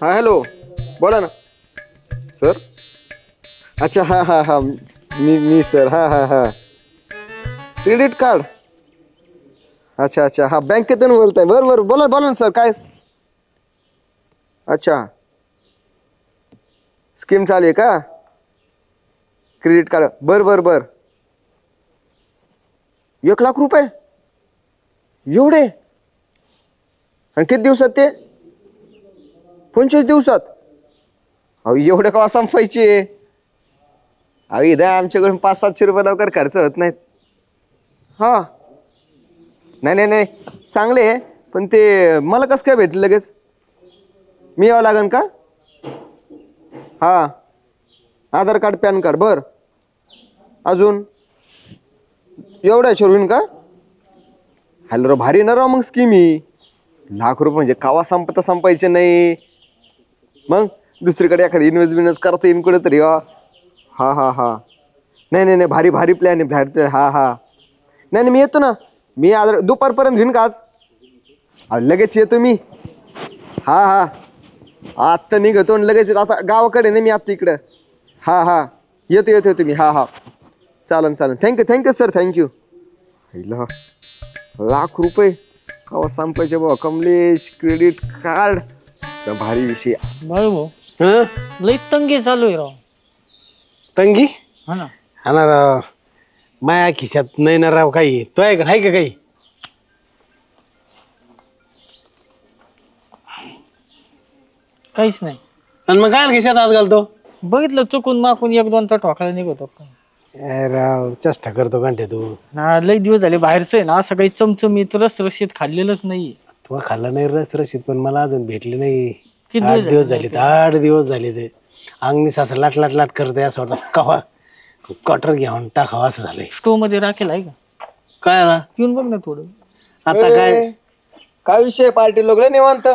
हाँ हॅलो बोला ना सर. अच्छा हाँ हाँ हाँ मी सर हाँ हाँ हाँ क्रेडिट कार्ड. अच्छा अच्छा हाँ बँकेतून बोलताय बरोबर बोला बोला ना सर काय. अच्छा स्कीम चालू आहे का क्रेडिट कार्ड. बर बर बर 1,00,000 रुपये एवढे आणि किती दिवसात ते 25 दिवसात. अहो एवढे का संपायचे. अहो इथं आमच्याकडून 500-700 रुपये लवकर खर्च होत नाहीत. हा नाही नाही नाही चांगले आहे पण ते मला कसं काय भेटलं लगेच. मी यावं लागेल का. हा आधार कार्ड पॅन कार्ड बर अजून एवढ्या होईन का. हॅलो भारी ना राव मग स्कीम ही. 1,00,000 म्हणजे कावा संपायचे नाही. मग दुसरीकडे एखादी इन्व्हेस्ट करता येईन कुठे तरी. हा हा हा नाही नाही नाही भारी भारी प्लॅन आहे भारी प्लॅन. हा हा नाही नाही मी येतो ना. मी आज दुपारपर्यंत घेईन का आज लगेच येतो मी. हा हा आत्ता निघतो लगेच आता गावाकडे नाही मी आता इकडं. हा हा येतो येतो येतो मी. हा हा चालन चालन थँक्यू सर थँक्यू. 1,00,000 रुपये कवा संपायचे बाबा. कमलेश क्रेडिट कार्ड भारी विषय. भाऊ लई तंगी चालू आहे राव. तंगी हा ना हा ना राव. माया खिशात नाही ना राव काही. तो आहे का काही. काहीच नाही. आणि मग काय खिशात हात घालतो. बघितलं चुकून माकून 1-2चा ठोकायला निघतो. राव चेष्टा करतो घंटे तू. हा लई दिवस झाले बाहेरचं आहे ना असं काही चमचमीत रसरशीत खाल्लेलंच नाही. तू खाल्ला नाही रशीत पण मला अजून भेटले नाही. किती 8 दिवस झाले. 8 दिवस झाले ते अंगणी असं लाट लाट लाट करते असं वाटतं कवा कॉटर घेऊन टाकावं असं झालंय. स्टोव मध्ये राखेल आहे का काय ना पिऊन बघ ना थोडं. आता काय विषय पार्टी लोक निवांत.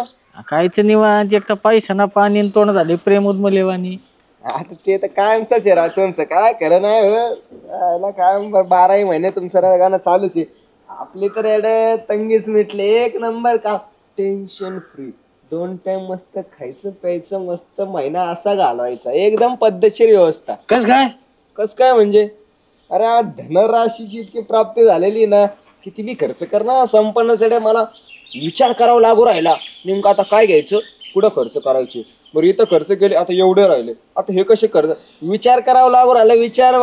कायच निवांत एक तर पैसा ना पाणी आणि तोंड झाले प्रेम उद्मलेवानी. आता ते तर कायमचंच आहे राव तुमचं काय खरं नाही काय 12 महिने तुमचं रडगाणं चालूच आहे. आपली तर एवढे तंगीच मिटले एक नंबर का टेन्शन फ्री 2 टाइम मस्त खायचं प्यायचं मस्त महिना असा घालवायचा एकदम पद्धतशीर व्यवस्था. कस काय म्हणजे अरे धनराशीची इतकी प्राप्ती झालेली ना किती बी खर्च करणार संपन्नासाठी मला विचार करावा लागू राहिला. नेमकं आता काय घ्यायचं कुठं खर्च करायचे. बरं इथं खर्च केले आता एवढे राहिले आता हे कसे खर्च विचार करावा लागू राहिला. विचार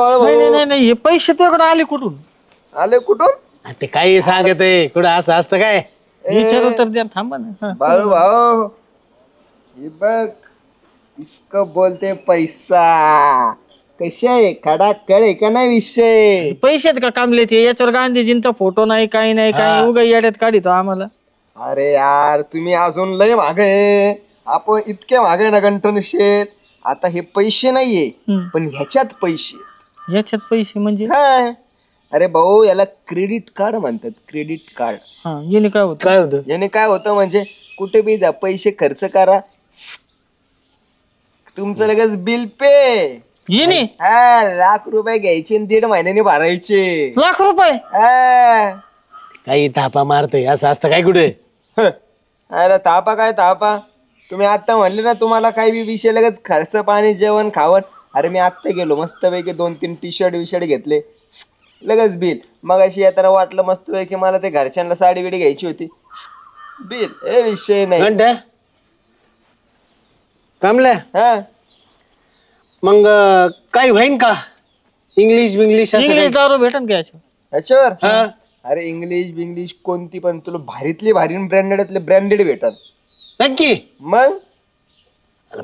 नाही हे पैसे तुझ्याकडे आले कुठून. आले कुठून ते काही सांगत आहे कुठं असं असतं काय. विचार तर द्या थांबा ना. बाळू भाऊ हे बघ इसको बोलते पैसा. कसे आहे खडा कळे का नाही विषय. पैशात का कामले ते याच्यावर गांधीजींचा फोटो नाही काही नाही काही उगा येड्यात काढितो आम्हाला. अरे यार तुम्ही अजून लय मागे आहे. आपण इतके मागे ना गंठन शेठ. आता हे पैसे नाहीये पण ह्याच्यात पैसे. याच्यात पैसे म्हणजे अरे भाऊ याला क्रेडिट कार्ड म्हणतात. क्रेडिट कार्ड याने काय होतं याने काय होतं म्हणजे कुठे बी जा पैसे खर्च करा तुमचं लगेच बिल पे. येणे 1,00,000 रुपये घ्यायचे 1.5 महिन्याने भरायचे. 1,00,000 रुपये काही तापा मारतय असं असतं काय कुठे. अरे तापा काय तापा. तुम्ही आता म्हणले ना तुम्हाला काही बी विषय लगेच खर्च पाणी जेवण खावण. अरे मी आत्ता गेलो मस्तपैकी 2-3 टी-शर्ट विशर्ट घेतले लगेच बिल. मग अशी येताना वाटलं मस्तपैकी मला ते घरच्यांना साडी बिडी घ्यायची होती बिल. हे विषय नाही कमल्या. मग काय होईन का इंग्लिश दारू भेटन का याच्यावर. अरे इंग्लिश कोणती पण तुला भारीतली भारी ब्रँडेड भेटल नक्की. मग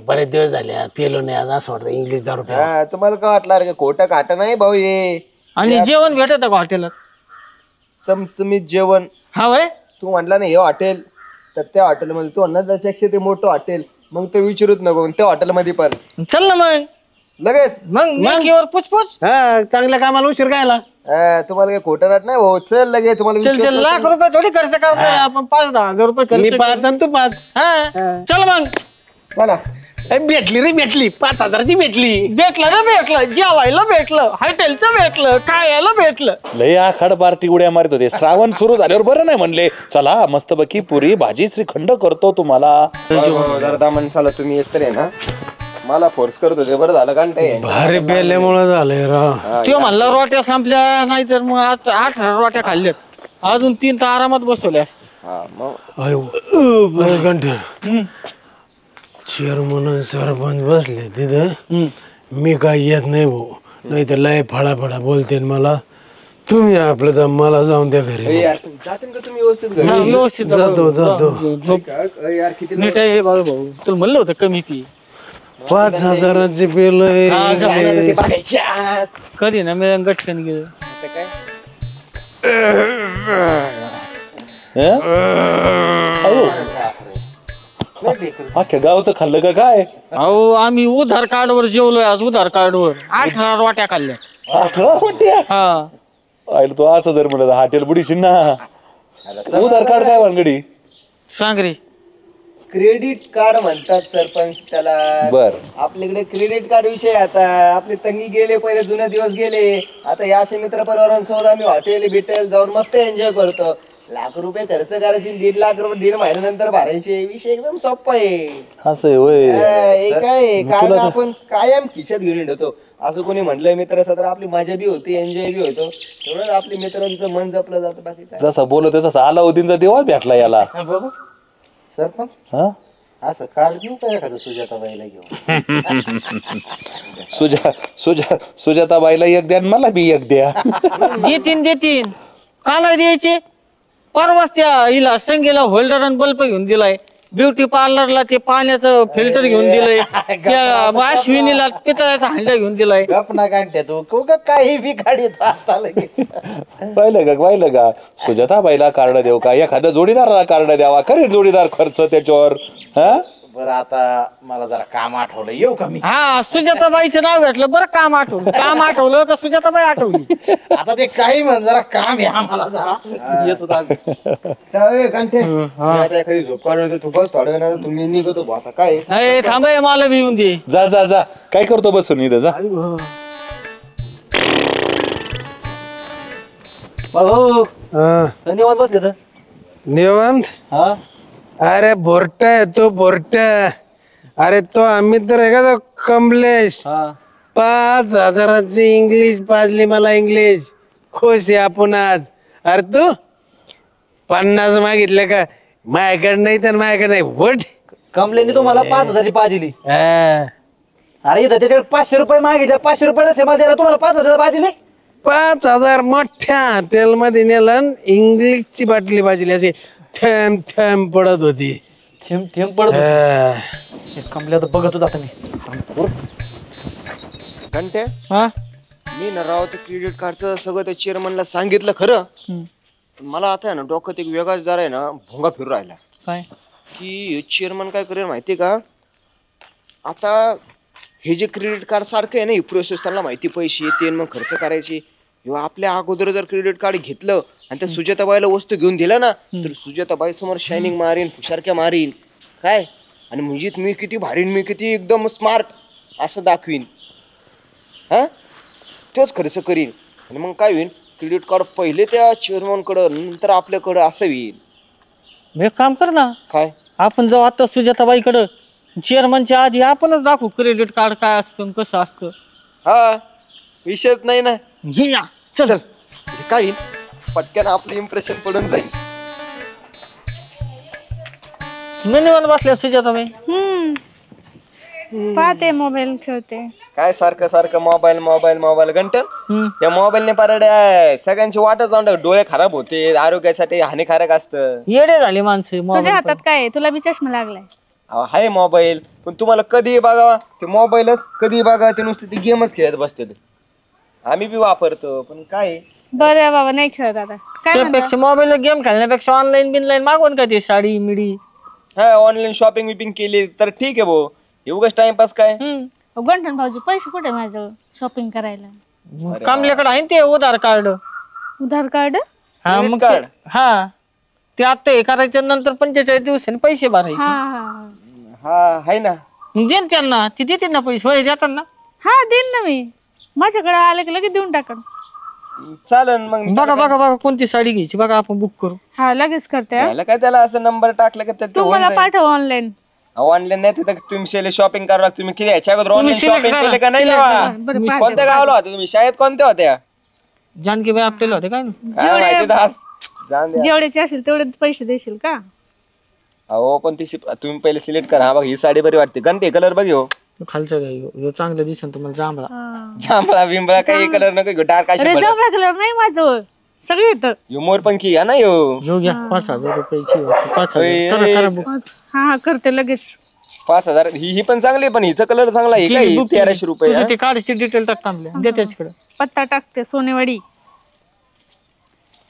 बरेच दिवस झाले पेलो नाही आज असं वाटतं इंग्लिश दारू. तुम्हाला काय वाटलं अरे खोटं काट नाही भाऊ ये. आणि जेवण भेटत का हॉटेलात चमचमीत जेवण. हा वय तू म्हणला ना हे हॉटेल तर त्या हॉटेलमध्ये तू म्हणला त्याच्यापेक्षा ते मोठं हॉटेल मग ते विचारूच नको त्या हॉटेलमध्ये पण चल ना मग लगेच. मग पुचपुच चांगल्या कामाला उशीर गायला. तुम्हाला काही खोटं राहत नाही हो. चल लगेच तुम्हाला चल 1,00,000 रुपये थोडी खर्च करतोय आपण 5-10 हजार रुपये मी खर्च. 5 आणि तू 5. चल मग चला भेटली रे भेटली 5,000ची भेटली. भेटलं ना भेटलं, जेवायला भेटलं, हॉटेलचं भेटलं, खायला भेटलं. लय आखाड पार्टी उड्या मारित होते. श्रावण सुरू झाल्यावर बरं नाही म्हणले चला मस्तपैकी पुरी भाजी श्रीखंड करतो तुम्हाला. जरा दामन चला तुम्ही एकतर आहे ना, मला फोर्स करत होते. बरं झालं घंटे भारी प्यायल्यामुळे झालंय राव. तो म्हणला रोट्या संपल्या नाही तर मग आज 18 रोट्या खाल्ल्यात, अजून 3 तर आरामात बसवल्या असते. हा मग अयो घंटे चेअरमन सरपंच बसले तिथं. मी काय येत नाही भाऊ, नाही तर लय फळाफळा बोलते मला. तुम्ही आपलं जा, मला जाऊन द्या घरी. यार जातील का तुम्ही व्यवस्थित घरी? हा, व्यवस्थित जातो जातो. झोप. यार किती नीट आहे बाबा भाऊ, तुला म्हणलं होतं कमी ती. 5,000चे पेलय. हा, जाणार ते बघायच्या आत. कधी ना मी गटकन गेलं. आता काय हं? अख्ख्या गावचं खाल्लं का काय? अहो आम्ही उधार कार्डवर जेवलोय आज, उधार कार्डवर 18 रोट्या खाल्ल्या. 18 रोट्या? हा, आयला तो असं जर म्हणलं हॉटेल बुडीशील ना. उधार कार्ड काय भानगडी? सांग रे. क्रेडिट कार्ड म्हणतात सरपंच त्याला. बर. आपल्याकडे क्रेडिट कार्ड विषय आता आपले तंगी गेले, पहिले जुने दिवस गेले. आता या असे मित्र परिवारांसोबत आम्ही हॉटेल बिटेल जाऊन मस्त एन्जॉय करतो. लाख रुपये खर्च करायचे, 1.5 लाख रुपये 1.5 महिन्यानंतर भरायचे. विषय एकदम सोपा आहे. असं आहे होय. काय कार्ड आपण कायम खिशात घेऊन ठेवतो. असं कोणी म्हणलंय मित्र तर आपली मजा बी होती, एन्जॉय बी होतो. तेवढं आपल्या मित्रांचं मन जपलं जातं. बाकी काय जसा बोलत तसा अलाउद्दीनचा देवा भेटला याला. सरपंच हा असं कार्ड घेऊ का एखादं सुजाताबाईला घेऊ? सुजाताबाईला एक द्या आणि मला बी एक द्या. देतीन का नाही द्यायचे? परवाच त्या हिला संगीला होल्डर आणि बल्ब घेऊन दिलाय. ब्युटी पार्लरला ते पाण्याचं फिल्टर घेऊन दिलंय. त्या अश्विनीला पितळाचा हांडा घेऊन दिलाय. गपना काढते तू काही बी काढतो आता लगेच. पाहिलं का सुजाताबाईला कार्ड देऊ का, एखाद्या जोडीदाराला कार्ड द्यावा. खरे जोडीदार खर्च त्याच्यावर. हा बरं आता मला जरा काम आठवलं, येऊ का मी? हा, सुजाताबाईचं नाव घेतलं बरं. काम आठवलं का सुजाताबाई आठवली. आता ते काही म्हण, जरा काम आहे आम्हाला जरा. येतो एखादी झोप काढून तू बस थोड्या वेळा तुम्ही निघतो बुवा. आता काय अरे थांबाय, मला बी येऊन दे. जा काय करतो बसून इथं जा. निवांत बसले तर निवांत. अरे बोरटा आहे तो, बोरटा. अरे तो आम्ही तर आहे का तो कमलेश. 5,000ची इंग्लिश पाजली मला, इंग्लिश. खुश आहे आपण आज. अरे तू 50 मागितले का? माझ्याकडे नाही तर माझ्याकडे नाही. वट कमलेनी तुम्हाला 5,000ची पाजिली. हा. अरे इथं त्याच्याकडे 500 रुपये मागितले, 500 रुपये नसते मला द्यायला, तुम्हाला 5,000 पाजिली. 5,000 मोठ्या तेलमध्ये नेलं, इंग्लिशची बाटली पाजली. अशी थेंब थेंब पडत होती. थेंब पडत हा. कमल्या तर बघतो जाता मी. घंटे हा, मी ना राव ते क्रेडिट कार्डचं सगळं त्या चेअरमनला सांगितलं खरं. पण मला आता आहे ना डोक्यात एक वेगळाच जरा आहे ना भोंगा फिरू राहिला काय की चेअरमन काय करेल माहिती का. आता हे जे क्रेडिट कार्ड सारखं आहे ना, ही प्रोसेस त्यांना माहिती, पैसे येते मग खर्च करायचे. किंवा आपल्या अगोदर जर क्रेडिट कार्ड घेतलं आणि त्या सुजाताबाईला वस्तू घेऊन दिला ना, तर सुजाताबाई समोर शायनिंग मारीन, फुशारक्या मारीन काय. आणि म्हणजे मी किती भारीन, मी किती एकदम स्मार्ट असं दाखवीन. हा तोच खर्च करीन. आणि मग काय होईल, क्रेडिट कार्ड पहिले त्या चेअरमनकडं नंतर आपल्याकडं असं होईल. एक काम कर ना, काय आपण जाऊ आता सुजाताबाईकडं. चेअरमनच्या आधी आपणच दाखवू क्रेडिट कार्ड काय असतं, कसं असतं. हा विषयच नाही ना. घे या, चल. म्हणजे काय होईल, पटकन आपलं इम्प्रेशन पडून जाईल. निवांत बसल्या सुजाताबाई. पाहते, मोबाईल खेळते. काय सारखं सारखं मोबाईल मोबाईल मोबाईल घंटन. या मोबाईलने पारड्या सगळ्यांची वाटच जाऊन डोळे खराब होते, आरोग्यासाठी हानिकारक असतं. येडे झाले माणसं. तुझ्या हातात काय आहे? तुला बी चष्मा लागलाय. हाय मोबाईल, पण तुम्हाला कधी बघावा ते मोबाईलच, कधी बघा ते नुसते ते गेमच खेळत बसते. आम्ही बी वापरतो पण काय. बरं बाबा, नाही खेळत आता. काय त्यापेक्षा मोबाईल गेम खेळण्यापेक्षा ऑनलाईन बिनलाईन मागवून काय ते साडी मिडी. हा ऑनलाईन शॉपिंग विपिंग केली तर ठीक आहे भाऊ, एवढंच टाइमपास काय. गंठन भाऊजी पैसे कुठे माझ्याजवळ शॉपिंग करायला? कामल्याकडे आहे ना ते उधार कार्ड. उधार कार्ड? हा मग ते- हा ते आता हे करायच्या नंतर 45 दिवसांनी पैसे भरायचे. हा हा हा आहे ना. देन त्यांना, ते देतील ना पैसे. होय देतात ना. हा देईन ना मी, माझ्याकडे आले की लगेच देऊन टाकन. चालन मग. बघा बघा बघा कोणती साडी घ्यायची बघा, आपण बुक करू. हा लगेच करते हा. त्याला काय, त्याला असं नंबर टाकला का तू मला पाठव ऑनलाईन. ऑनलाईन नाही तिथं तुम्ही शॉपिंग करा लागतो. तुम्ही किती याच्या अगोदर ऑनलाईन select शॉपिंग करा, केले का नाही select तेव्हा? करा. बरं पाहते, कोणत्या गावाला होते तुम्ही? शाळेत कोणत्या होत्या? जानकीबाई आपल्याला होते काय ना. काय माहिती तर. जाऊन द्या. जेवढ्याचे असेल तेवढे पैसे देशील का? अहो पण तुम्ही पहिले सिलेक्ट करा. हा बघ ही साडी बरी वाटते. गणते कलर बघ हो. खालचं काय चांगलं दिसेल तुम्हाला जांभळा. जांभळा बिंबळा काही कलर नको डार्क अशी अरे जांभळा कलर नाही माझं, सगळे येतं. यो मोरपंखी या ना यो. घेऊ घ्या 5,000 रुपयाची. 5,000 करा करा बुक. हा करते लगेच. 5,000 ही पण चांगली, पण हिचा कलर चांगला आहे का? 1300 रुपये. तुझे ते कार्डची डिटेल टाक थांबले दे त्याच्याकडे. पत्ता टाकते सोनेवाडी.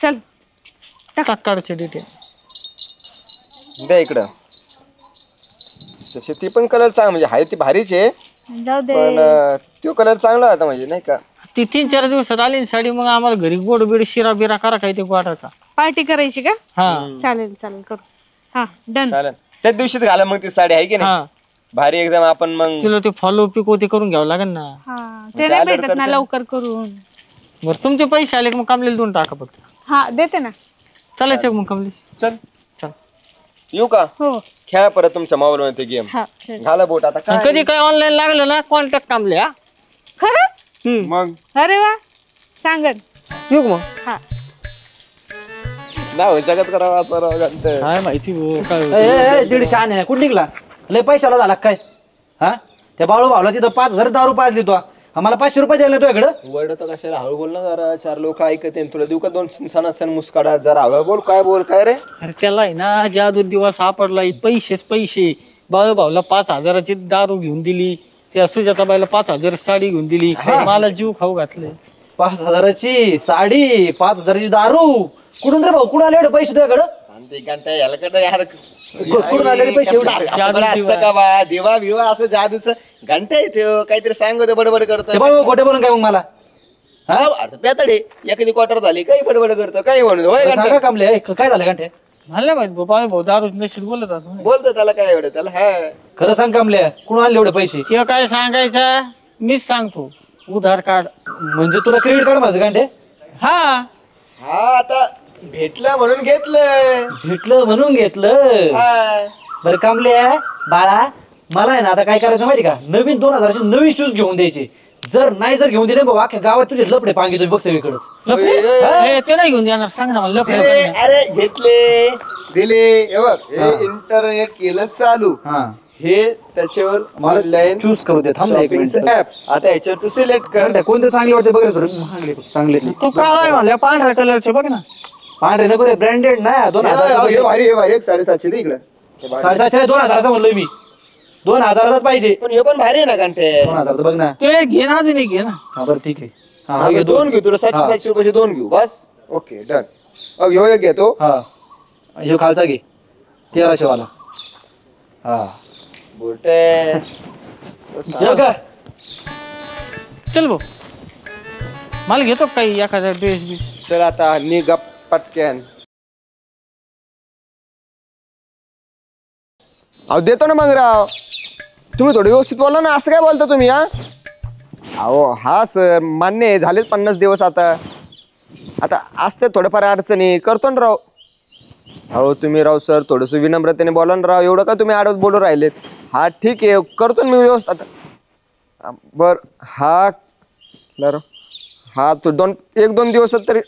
चल टाक कार्डची डिटेल. द्या इकडं. तसे ती पण कलर चांगला म्हणजे आहे ती भारीच आहे, जाऊ दे. पण तो कलर चांगला होता म्हणजे नाही का. ती 3-4 दिवसात आली ना साडी, मग आम्हाला घरी गोड बीड शिरा बिरा करा काय ते गोडाचा. पार्टी करायची का? हा चालेल चालेल करू. हा डन. चालेल त्याच दिवशीच घाला मग ती साडी आहे की नाही. हा भारी एकदम. आपण मग तुला ते फॉलो पिको ते करून घ्यावं लागेल ना. हा ते नाही भेटत ना लवकर करून. बरं तुमचे पैसे आले की मग कमलेला देऊन टाका फक्त. हा देते ना. चालायचं मग कमलेश. चल चल येऊ का? हो खेळा परत तुमच्या मोबाईल मध्ये गेम. हा घाला बोट आता काय. कधी काय ऑनलाईन लागलं ना कॉन्टॅक्ट कामले. हा खरंच? मग अरे वा सांगन. येऊ का मग. हा नाव जगत करावा घंटे. काय माहिती हो, काय होतं. दीड शान आहे कुठं निघला लय पैशाला झाला काय? हा त्या बाळू भावला तिथं 5,000 दारू पाजली तो. आम्हाला 500 रुपये द्यायला तो इकडं. वर्ड तर कशाला हळू बोल ना जरा. 4 लोक ऐकते. तुला देऊ का 2 सण मुस्काडा? जरा हळू बोल. काय बोल काय रे? अरे त्याला आहे ना ज्या 2 दिवस सापडला पैसेच पैसे. बाळू भाऊला 5,000ची दारू घेऊन दिली, त्या सुजाताबाईला 5,000 साडी घेऊन दिली, मला जीव खाऊ घातले. 5,000ची साडी, 5,000ची दारू. कुठून रे भाऊ? कुठून आले एवढे पैसे तुझ्याकडं? कुठून आले रे पैसे एवढे? असतं का बा? देवा भिवा असं जादूच घंटा येते काहीतरी सांगतो बडबड करतो. ते बाबा खोटे बोलून काय मग मला? पेताडे एखादी क्वार्टर झाली काही बडबड करतो काही म्हणतो. होय घंटा सांगा कामले काय झालं घंटे? म्हणलं माहिती बाळू भाऊ दारू नशीब बोलत असतो. बोलतो त्याला काय एवढं त्याला. हा खरं सांग कामले कुठून आणले एवढे पैसे? ते काय सांगायचं मीच सांगतो. उधार कार्ड. म्हणजे तुला क्रेडिट कार्ड माझं घंटे? हा हा आता भेटलं म्हणून घेतलं. भेटलं म्हणून घेतलं. हा. बरं कामले बाळा मला आहे ना आता काय करायचं माहिती का? नवीन 2,000चे नवीन शूज घेऊन द्यायचे. जर घेऊन दिले बाबा अख्ख्या गावात तुझे लपडे पांगी तुम्ही बघ सगळीकडच. ते नाही घेऊन देणार. सांग ना मला लफडे दिले, सांग ना. अरे घेतले दिले. हे बघ हे इंटरनेट केलं चालू. हा हे त्याच्यावर मला ऑनलाईन चूज करू दे. थांब ना एक मिनिट. ऍप. आता याच्यावर तू सिलेक्ट कर. घंटे कोणते चांगले वाटते बघ रे थोडं. महागले चांगले तू काय म्हणलं पांढऱ्या कलरचे बघ ना. पांढरे नको रे ब्रँडेड ना. हे 2,000 भारी हे भारी. 750 दे इकडं. 750 2,000चा म्हणलोय मी. 2,000च पाहिजे. पण हे पण भारी आहे ना घंटे. 2,000 बघ ना. ते घे ना अजून एक घे ना. हा बरं ठीक आहे. हा हा, घे दोन घेऊ तुला. 700 रुपयाचे 2 घेऊ बस. Okay done. ह्यो एक घेतो. हा ह्यो खालचा घे 1300 वाला. हा बोटे जगा चल भाऊ मला घेतो का काही एखादा ड्रेस बीस. चल आता निघा पटक्यान. अहो देतो ना मग राव. तुम्ही थोडं व्यवस्थित बोला ना. असं काय बोलता तुम्ही? अहो हा सर मान्य आहे. झालेच 50 दिवस. आता असते थोडंफार अडचणी करतो ना राव. अहो तुम्ही राव सर थोडंसं विनम्रतेने बोला ना राव. एवढं का तुम्ही आडवत बोलू राहिलेत? हा ठीक आहे करतो ना मी व्यवस्थित. बर हा बरं हा तू 1-2 दिवसात तरी.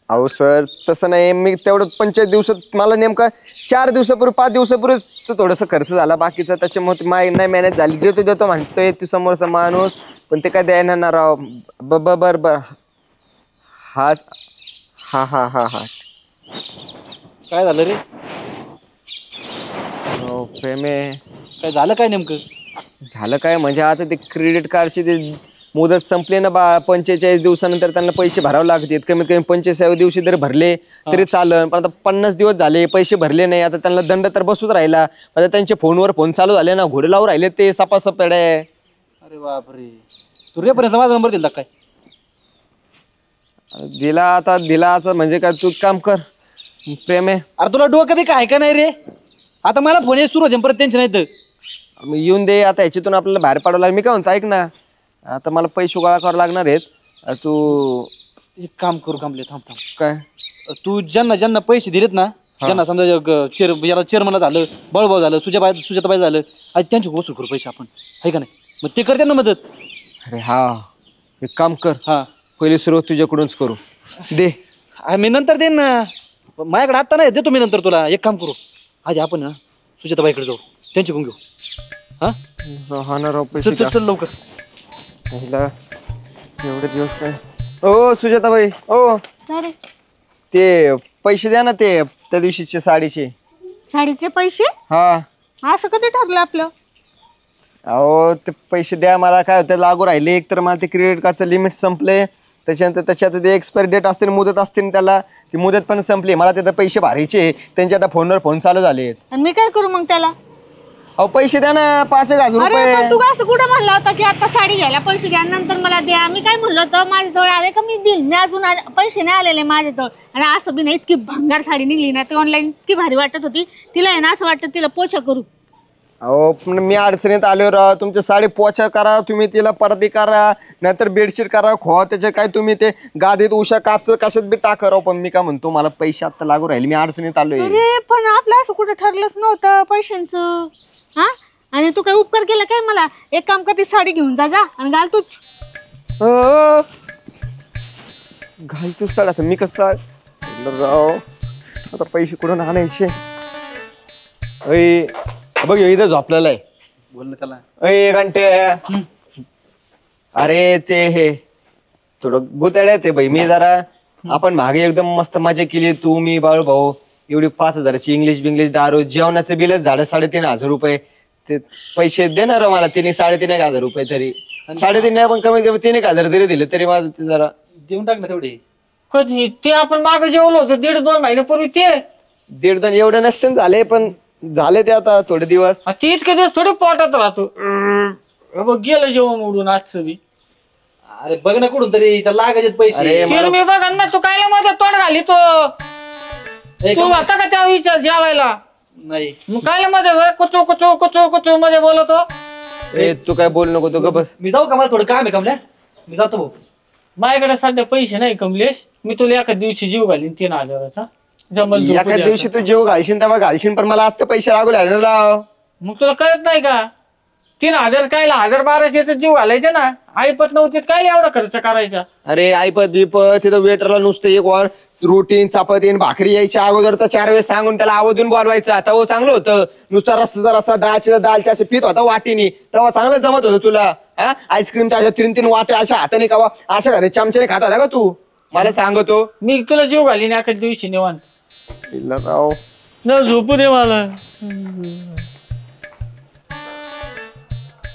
अहो सर तसं नाही. मी तेवढं 25 दिवसात मला नेमका 4 दिवसापूर्वी 5 दिवसापूर्वी थोडंसं खर्च झाला बाकीचा. त्याच्यामुळे नाही मॅनेज झाली. देतो म्हणतोय तू समोरचा माणूस पण ते काय द्यायना ना राव. बर हा हा हा हा हा काय झालं रे? हो प्रेमे काय झालं काय नेमकं? झालं काय म्हणजे आता ते क्रेडिट कार्डची ते मुदत संपली ना बा. 45 दिवसानंतर त्यांना पैसे भरावे लागतात. कमीत कमी 45व्या दिवशी जर भरले तरी चालन. पण आता 50 दिवस झाले पैसे भरले नाही. आता त्यांना दंड तर बसूच राहिला. आता त्यांच्या फोनवर फोन चालू झाले ना. घोडे लावून राहिले ते सपासप. अरे बापरे. तू रे पर्यंत माझा नंबर दिला काय? दिला आता म्हणजे काय तू काम कर प्रेमे. अरे तुला डोकं बी काय का नाही रे? आता मला फोन येत सुरू होते परत टेन्शन येतं. मग येऊन दे आता, ह्याच्यातून आपल्याला बाहेर पडावं लागेल. मी काय म्हणतो ऐक ना, आता मला पैसे गोळा करावे लागणार आहेत. तू एक काम करू कामले, थांब थांब. काय तू ज्यांना ज्यांना पैसे दिलेत ना, ज्यांना समजा याला चेअरमनला झालं, बळभाऊ झालं, सुजाताबाई झालं, आज त्यांचे वसूल करू पैसे आपण, आहे का नाही? मग ते करते ना मदत. अरे हा, एक काम कर, हा पहिली सुरुवात तुझ्याकडूनच करू दे. मी नंतर देईन ना, माझ्याकडे आता नाही, देतो मी नंतर तुला. एक काम करू, आधी आपण ना सुजाताबाईकडे जाऊ, त्यांच्याकडून घेऊ. हा ना राव, चल पैसे चल चल लवकर. पहिला एवढे दिवस काय. ओ सुजाताबाई, ओ अरे ते पैसे द्या ना, ते त्या दिवशीचे साडीचे. साडीचे पैसे हा असं कधी ठरलं आपलं? अहो ते पैसे द्या, मला काय होतं लागू राहिले. एक तर मला ते क्रेडिट कार्डचं लिमिट संपले, त्याच्यानंतर त्याच्यात ते एक्सपायरी डेट असते, मुदत असते त्याला, ती मुदत पण संपली. मला तिथं पैसे भरायचे, त्यांचे आता फोनवर फोन चालू झालेत. आणि मी काय करू मग त्याला? अहो पैसे द्या ना, 5,000 अरे रुपये. पण तू असं कुठं म्हणलं होतं की आता साडी घ्यायला पैसे घ्या नंतर मला द्या? मी काय म्हणलं होतं माझ्याजवळ आले का मी देईल. मी अजून पैसे नाही आलेले माझ्याजवळ. आणि असं बी नाही, इतकी भंगार साडी निघली ना, ती ऑनलाईन इतकी भारी वाटत होती. तिला आहे ना असं वाटतं तिला पोछा करू. अहो पण मी अडचणीत आलो राव. तुमच्या साडी पोछा करा, तुम्ही तिला परदी करा, नाहीतर बेडशीट करा, खो त्याचे काय तुम्ही ते गादीत उषा कापचं कशात बी टाका राव. पण मी काय म्हणतो, मला पैसे आता लागू राहिले, मी अडचणीत आलोय. अरे पण आपलं असं कुठं ठरलंच नव्हतं पैशांचं. हा, आणि तू काय उपकार केला काय मला? एक काम कर, ती साडी घेऊन जा जा आणि घाल तूच. घाल तू साड. आता मी कसं राव, आता पैसे कुठून आणायचे? बघ इथं झोपलेलं आहे. बोल ना त्याला. अय घंटे, अरे ते हे थोडं गुताड्या ते भाई. मी जरा आपण मागे एकदम मस्त मजा केली, तू मी बाळू भाऊ. एवढी 5,000ची इंग्लिश बिंग्लिश दारू, जेवणाचं बिलच झालं 3,500 रुपये. ते पैसे देणार मला, 3,500 रुपये तरी. 3,500 नाही पण कमीत कमी 3,000 तरी दिले तरी माझं ते जरा देऊन टाक ना तेवढे. कधी ते आपण मागे जेवलो होतो 1.5-2 महिन्यापूर्वी, ते 1.5 एवढे नसते झाले, पण झाले ते आता थोडे दिवस. ते इतके दिवस थोडे पोटात राहतो. बघ गेलं जेवण उडून आजचं बी. अरे बघ ना कुठून तरी, त्याला लागायचे पैसे. अरे ते मी बघा ना, तू कायला माझ्या तोंड घाली तो. तू होता का त्या विचार जेवायला? नाही. मग कायला मध्ये कुचू कुचू कुचू कुचू मध्ये बोलतो. ए तू काय बोल नको, तू ग बस. मी जाऊ का? मला थोडं काम आहे कमल्या, मी जातो भाऊ. माझ्याकडे सध्या पैसे नाही कमलेश. मी तुला एका दिवशी जीव घालीन 3,000चा. जमल झोपू एका दे दिवशी आता. तू जेव घालशील तेव्हा घालशील, पण मला आता पैसे लागू लागले राव. मग तुला कळत नाही का? 3,000 कायला 1,000-1,200 जीव घालायचे ना. ऐपत नव्हती काय एवढा खर्च करायचा? अरे ऐपत बिपत तिथं वेटरला नुसतं एक वर रोटी चपाती भाकरी यायच्या अगोदर तर 4 वेळेस सांगून त्याला आवाजून बोलवायचं. आता हो चांगलं होतं. नुसता रस्ता रस्ता दालच्या असे पीत होता वाटीनी, तेव्हा चांगलं जमत होतं तुला. हा, आईस्क्रीमच्या अशा 3-3 वाट्या अशा हाताने खावा, अशा घरी चमच्याने खाता का तू? मला सांगतो मी तुला जीव घालीन एका दिवशी निवांत. राव. न झोपू दे मला.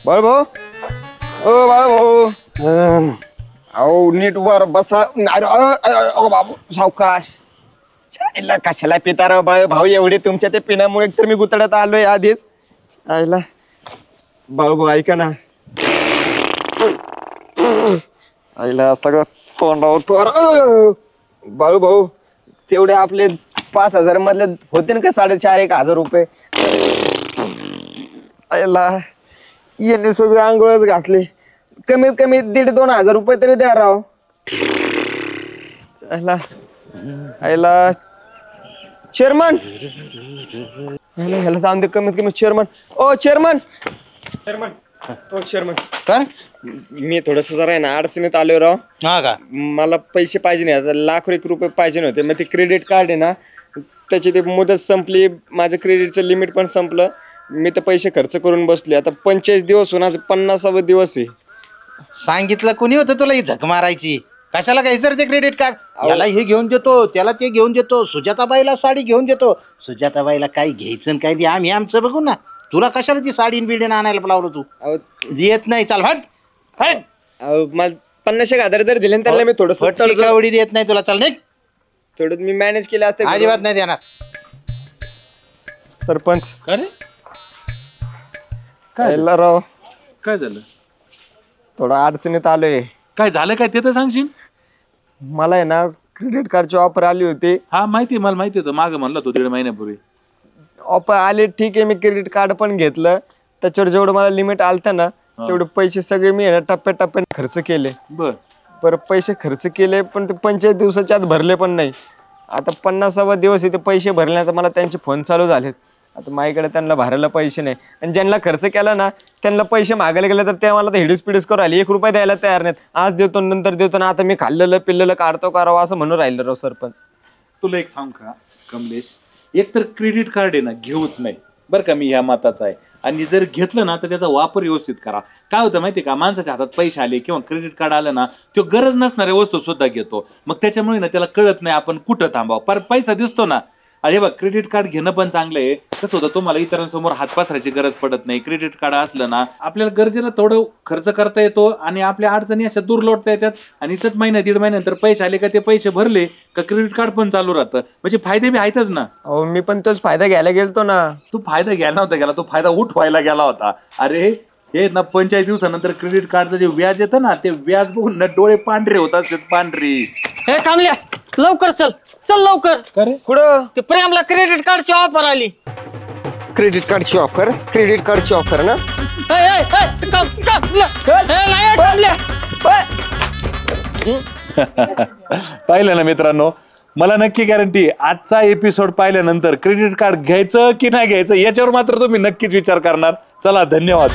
बाळ भाऊ, ओ बाळ भाऊ, अहो नीट वर बसा. बाबू सावकाश. कशाला पिता राव बाळ भाऊ एवढे तुमच्या ते पिण्यामुळे तर मी गुतड्यात आलोय आधीच. आईला बाळू भाऊ ऐका ना, आईला सगळं तोंडावर. बाळू भाऊ तेवढे आपले 5,000 मधले होते ना का 4,500-1,000 रुपये? आईला यांनी सगळे आंघोळच घातले. कमीत कमी 1,500-2,000 रुपये तरी द्या राव. आईला चेअरमन, ह्याला जाऊन दे कमीत कमी. चेअरमन, ओ चेअरमन, चेअरमन, ओ चेअरमन, काय मी थोडस जरा आहे ना अडचणीत आलोय राव. हा का? मला पैसे पाहिजे नाही, आता लाख रुपये पाहिजे नव्हते. मग ते क्रेडिट कार्ड आहे ना, त्याची ते मुदत संपली, माझं क्रेडिटचं लिमिट पण संपलं. मी तर पैसे खर्च करून बसले. आता 45 दिवस होऊन आज 50वा दिवस आहे. सांगितलं कोणी होतं तुला ही झक मारायची? कशाला घ्यायचं रे ते क्रेडिट कार्ड? याला हे घेऊन देतो, त्याला ते घेऊन देतो, सुजाताबाईला साडी घेऊन देतो. सुजाताबाईला काही घ्यायचं काय ते आम्ही आमचं बघू ना. तुला कशाला ती साडी बिडीन आणायला लावलं तू? देत नाही, चाल हट हट. मला 50,000 जर दिले त्याला मी थोडं एवढी देत नाही तुला, चाल नाही. थोडं मी मॅनेज केलं असतं. अजिबात नाही देणार. सरपंच काय रे? काय राव, काय झालं? थोडं अडचणीत आलोय. काय झालं काय ते तर सांगशील? मला आहे ना क्रेडिट कार्डची ऑफर आली होती. हा माहिती, मला माहिती होतं. मागं म्हणलं तो 1.5 महिन्यापूर्वी. ऑफर आले ठीक आहे, मी क्रेडिट कार्ड पण घेतलं, त्याच्यावर जेवढं मला लिमिट आलतं ना तेवढे पैसे सगळे मी टप्प्याटप्प्याने खर्च केले. बरं पैसे खर्च केले पण ते 25 दिवसाच्या आत भरले पण नाही. आता 50वा दिवस इथे पैसे भरल्यानंतर मला त्यांचे फोन चालू झालेत. आता माझ्याकडे त्यांना भरायला पैसे नाही आणि ज्यांना खर्च केला ना त्यांना पैसे मागायला गेले तर ते मला तर हिडीस पिडीस करू राहिले. 1 रुपया द्यायला तयार नाहीत. आज देतो नंतर देतो ना, आता मी खाल्लेलं पिल्लेलं काढतो करावं असं म्हणून राहिलं राव सरपंच. तुला एक सांग का कमलेश, एक तर क्रेडिट कार्ड आहे ना घेऊच नाही बरं का, मी ह्या मताचा आहे. आणि जर घेतलं ना तर त्याचा वापर व्यवस्थित करा. काय होतं माहितीये का, माणसाच्या हातात पैसे आले किंवा क्रेडिट कार्ड आलं ना तो गरज नसणाऱ्या वस्तू सुद्धा घेतो. मग त्याच्यामुळे ना त्याला कळत नाही आपण कुठं थांबावं, पर पैसा दिसतो ना. अरे बघ क्रेडिट कार्ड घेणं पण चांगलं आहे. कसं होतं तुम्हाला इतरांसमोर हात पसरायची गरज पडत नाही. क्रेडिट कार्ड असलं ना आपल्याला गरजेला थोडं खर्च करता येतो आणि आपल्या अडचणी अशा दूर लोटता येतात. आणि इथंच महिना 1.5 महिन्यानंतर पैसे आले का ते पैसे भरले का क्रेडिट कार्ड पण चालू राहतं. म्हणजे फायदे बी आहेतच ना. अहो मी पण तोच फायदा घ्यायला गेलतो ना. तू फायदा घ्यायला नव्हता गेला, तो फायदा उठवायला गेला होता. अरे हे ना 25 दिवसानंतर क्रेडिट कार्डचं जे व्याज येतं ना ते व्याज बघून ना डोळे पांढरे होत असतात, पांढरे. हे कामल्या लवकर चल चल लवकर. कुठं? ते प्रेमला क्रेडिट कार्डची ऑफर आली. क्रेडिट कार्डची ऑफर? क्रेडिट कार्डची ऑफर ना? पाहिलं ना मित्रांनो, मला नक्की गॅरंटी आजचा एपिसोड पाहिल्यानंतर क्रेडिट कार्ड घ्यायचं की नाही घ्यायचं याच्यावर मात्र तुम्ही नक्कीच विचार करणार. चला धन्यवाद.